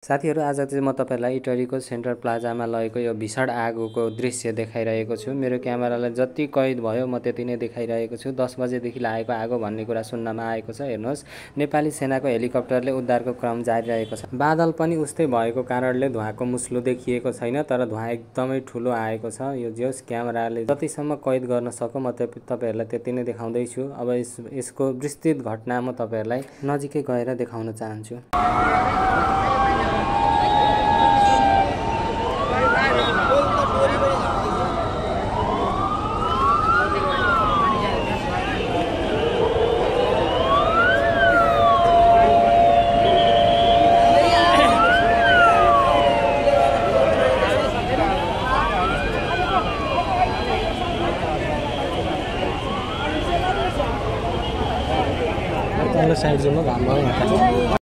साथीहरु आज चाहिँ म तपाईहरुलाई इटरीको सेन्ट्रल प्लाजामा लगेको यो भीषण आगोको दृश्य देखाइरहेको छु। मेरो क्यामेरालाई जति कैद भयो म त्यति नै देखाइरहेको छु। 10 बजेदेखि लागेको आगो भन्ने कुरा सुन्नमा आएको छ। हेर्नुहोस्, नेपाली सेनाको हेलिकप्टरले उद्धारको क्रम जारी रहेको छ। बादल पनि उस्तै भएको कारणले धुवाको मुस्लो देखिएको छैन, तर धुवा एकदमै ठुलो आएको छ। यो जस क्यामेराले जतिसम्म कैद गर्न सक्यो म तपाईहरुलाई त्यति नै देखाउँदै छु। अब यसको विस्तृत घटना म तपाईहरुलाई नजिकै गएर देखाउन चाहन्छु। साइड जो घाम भयो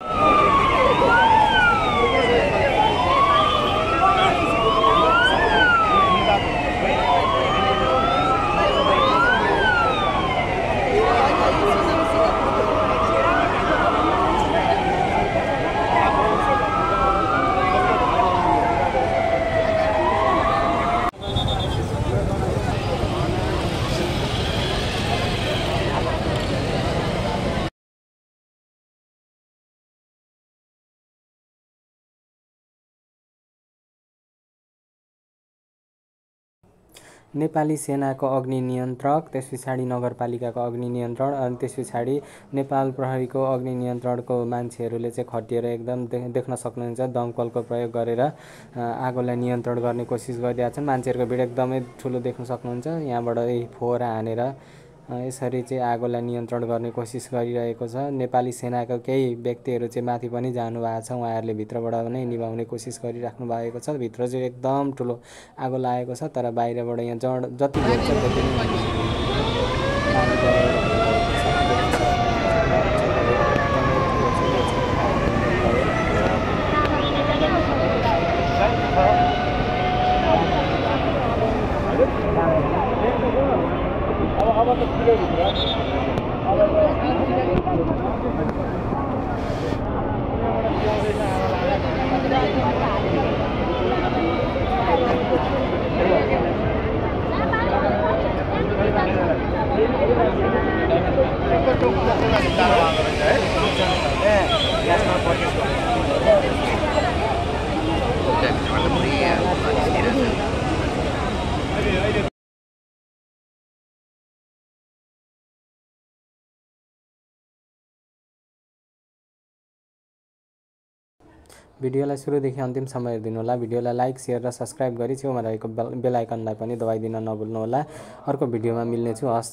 नेपाली सेनाको अग्नि नियन्त्रक, त्यसपछि नगरपालिकाको अग्नि नियन्त्रण, अनि त्यसपछि नेपाल प्रहरीको अग्नि नियन्त्रणको मान्छेहरूले चाहिँ खटिएर एकदम देख्न सक्नुहुन्छ दमकलको प्रयोग गरेर आगोलाई नियन्त्रण गर्ने कोसिस गरिरहेका छन्। मान्छेहरूको भिड एकदमै ठुलो देख्न सक्नुहुन्छ। यहाँबाट फोहोरा हानेर यसरी चाहिँ आगोलाई नियन्त्रण गर्ने कोसिस गरिरहेको छ। नेपाली सेनाको केही व्यक्तिहरू चाहिँ माथि पनि जानु भएको छ। उहाँहरूले भित्रबाट नै निभाउने कोसिस गरिराख्नु भएको छ। भित्र चाहिँ एकदम ठुलो आगो लागेको छ, तर बाहिरबाट यहाँ जति भेट्छ त्यति भिडियोलाई सुरुदेखि अन्तिमसम्म हेरिदिनु होला। भिडियोलाई लाइक, शेयर र सब्स्क्राइब गरी छेउमा रहेको बेल आइकनलाई पनि दबाइदिन नभुल्नु होला। अर्को भिडियोमा मिल्नेछु। हस्।